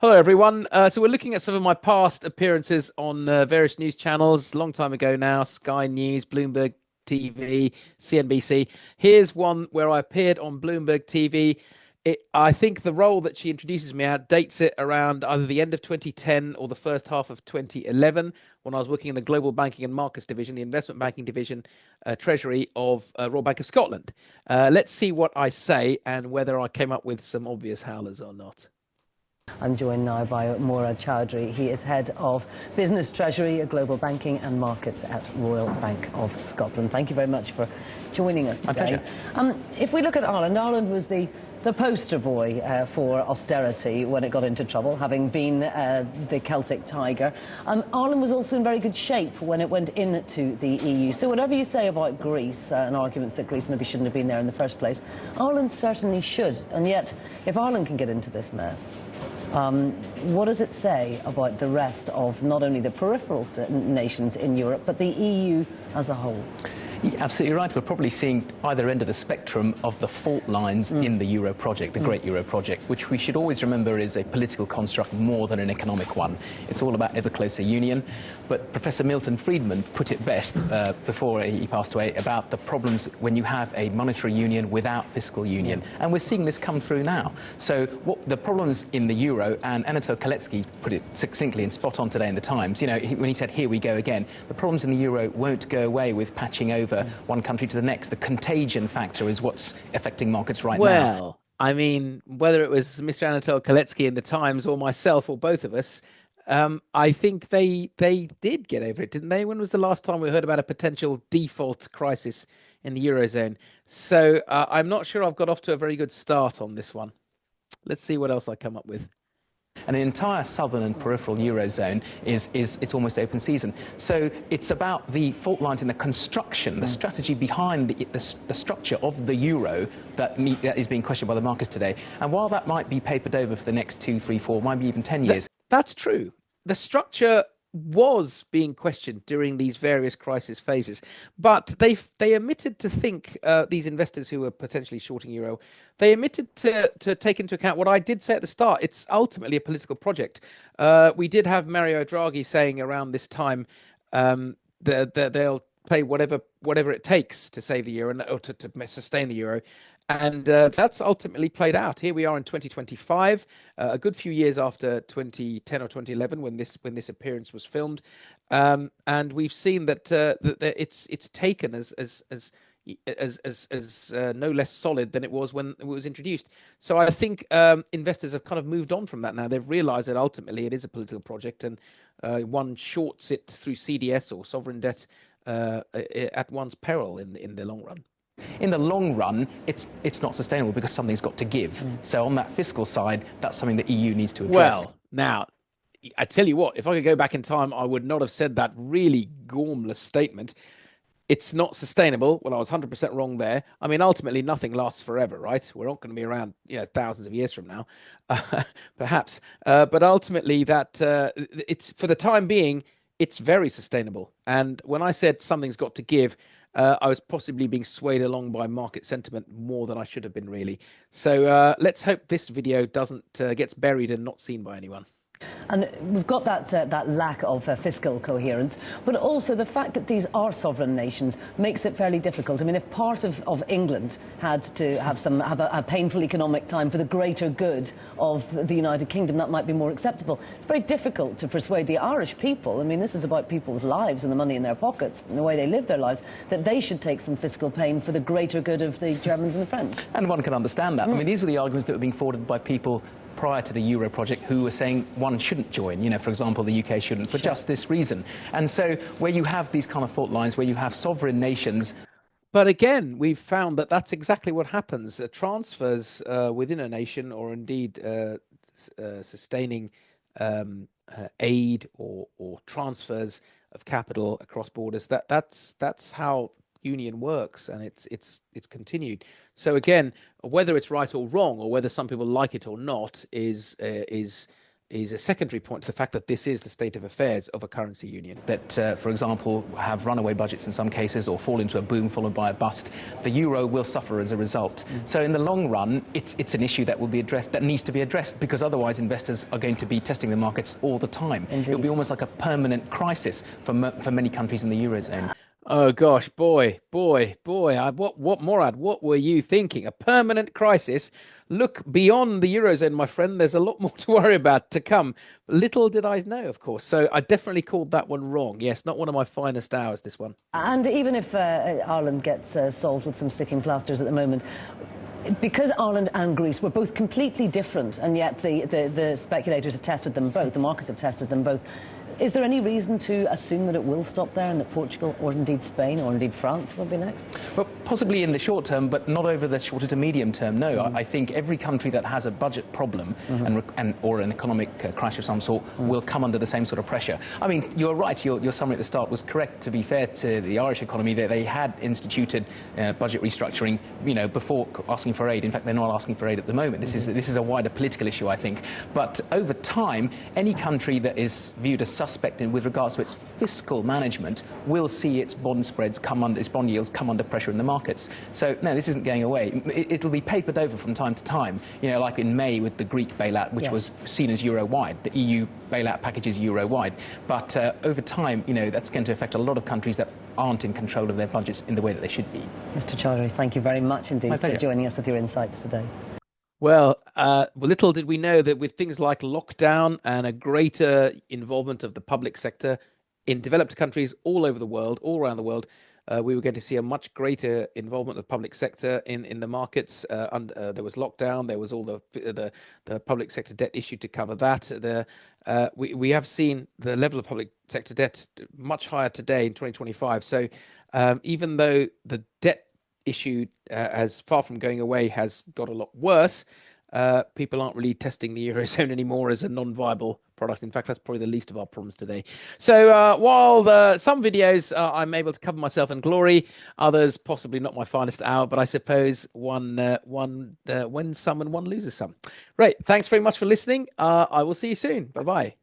Hello, everyone. So we're looking at some of my past appearances on various news channels, long time ago now, Sky News, Bloomberg TV, CNBC. Here's one where I appeared on Bloomberg TV. I think the role that she introduces me at dates it around either the end of 2010 or the first half of 2011, when I was working in the Global Banking and Markets Division, the Investment Banking Division, Treasury of Royal Bank of Scotland. Let's see what I say and whether I came up with some obvious howlers or not. I'm joined now by Moorad Choudhry. He is Head of Business Treasury, Global Banking and Markets at Royal Bank of Scotland. Thank you very much for joining us today. My pleasure. If we look at Ireland was the poster boy for austerity when it got into trouble, having been the Celtic tiger. Ireland was also in very good shape when it went into the EU. So whatever you say about Greece and arguments that Greece maybe shouldn't have been there in the first place, Ireland certainly should. And yet, if Ireland can get into this mess, what does it say about the rest of not only the peripheral nations in Europe, but the EU as a whole? You're absolutely right. We're probably seeing either end of the spectrum of the fault lines in the Euro project, the Great Euro project, which we should always remember is a political construct more than an economic one. It's all about ever closer union. But Professor Milton Friedman put it best before he passed away about the problems when you have a monetary union without fiscal union. And we're seeing this come through now. So what the problems in the Euro, and Anatol Kaletsky put it succinctly and spot on today in the Times, you know, when he said, here we go again, the problems in the Euro won't go away with patching over one country to the next. The contagion factor is what's affecting markets right now. Well, I mean, whether it was Mr. Anatol Kaletsky in the Times or myself or both of us, I think they did get over it, didn't they? When was the last time we heard about a potential default crisis in the Eurozone? So I'm not sure I've got off to a very good start on this one. Let's see what else I come up with. And the entire southern and peripheral Eurozone it's almost open season. So it's about the fault lines in the construction, the strategy behind the structure of the Euro that is being questioned by the markets today. And while that might be papered over for the next 2, 3, 4, might be even 10 years. That's true. The structure was being questioned during these various crisis phases, but they omitted to think, these investors who were potentially shorting euro, they omitted to take into account what I did say at the start. It's ultimately a political project. We did have Mario Draghi saying around this time that they'll play whatever it takes to save the euro or to sustain the euro. And that's ultimately played out. Here we are in 2025, a good few years after 2010 or 2011, when this appearance was filmed, and we've seen that it's taken as no less solid than it was when it was introduced. So I think investors have kind of moved on from that now. They've realised that ultimately it is a political project, and one shorts it through CDS or sovereign debt at one's peril in the long run. In the long run, it's not sustainable because something's got to give. So on that fiscal side, that's something the EU needs to address. Well, now, I tell you what, if I could go back in time, I would not have said that really gormless statement. It's not sustainable. Well, I was 100% wrong there. I mean, ultimately, nothing lasts forever, right? We're not going to be around, thousands of years from now, perhaps. But ultimately, that it's for the time being, it's very sustainable. And when I said something's got to give, I was possibly being swayed along by market sentiment more than I should have been, really. So let's hope this video gets buried and not seen by anyone. And we've got that lack of fiscal coherence, but also the fact that these are sovereign nations makes it fairly difficult. I mean, if part of England had to have a painful economic time for the greater good of the United Kingdom, that might be more acceptable. It's very difficult to persuade the Irish people. I mean, this is about people's lives and the money in their pockets and the way they live their lives, that they should take some fiscal pain for the greater good of the Germans and the French. And one can understand that. I mean, these were the arguments that were being forwarded by people prior to the Euro project who were saying one shouldn't join, for example, the UK shouldn't, for just this reason. And so where you have these kind of fault lines, where you have sovereign nations. But again, we've found that that's exactly what happens. Transfers within a nation, or indeed sustaining aid or transfers of capital across borders, that's how union works, and it's continued. So again, whether it's right or wrong, or whether some people like it or not, is is a secondary point to the fact that this is the state of affairs of a currency union. That, for example, have runaway budgets in some cases or fall into a boom followed by a bust. The euro will suffer as a result. So in the long run, it's an issue that will be addressed, that needs to be addressed, because otherwise investors are going to be testing the markets all the time. Indeed. It'll be almost like a permanent crisis for many countries in the Eurozone. Oh gosh, boy, Moorad, what were you thinking? A permanent crisis? Look beyond the Eurozone, my friend. There's a lot more to worry about to come. Little did I know, of course. So I definitely called that one wrong. Yes, not one of my finest hours, this one. And even if Ireland gets solved with some sticking plasters at the moment, because Ireland and Greece were both completely different, and yet the speculators have tested them both, the markets have tested them both, is there any reason to assume that it will stop there and that Portugal or indeed Spain or indeed France will be next? Well, possibly in the short term, but not over the shorter to medium term, no. I think every country that has a budget problem or an economic crash of some sort will come under the same sort of pressure. I mean, you're right, your summary at the start was correct. To be fair to the Irish economy, that they had instituted budget restructuring, before asking for aid. In fact, they're not asking for aid at the moment. This is a wider political issue, I think. But over time, any country that is viewed as suspect with regards to its fiscal management will see its bond spreads its bond yields come under pressure in the markets. So no, this isn't going away. It'll be papered over from time to time. Like in May with the Greek bailout, which was seen as euro-wide. The EU bailout package is euro-wide. But over time, that's going to affect a lot of countries that aren't in control of their budgets in the way that they should be. Mr. Choudhry, thank you very much indeed for joining us with your insights today. Well, little did we know that with things like lockdown and a greater involvement of the public sector in developed countries all over the world, all around the world, we were going to see a much greater involvement of the public sector in the markets. There was lockdown. There was all the public sector debt issued to cover that. We have seen the level of public sector debt much higher today in 2025. So even though the debt issue, as far from going away, has got a lot worse, people aren't really testing the Eurozone anymore as a non-viable product. In fact, that's probably the least of our problems today. So while some videos I'm able to cover myself in glory, others possibly not my finest hour, but I suppose one wins some and one loses some. Right. Thanks very much for listening. I will see you soon. Bye-bye.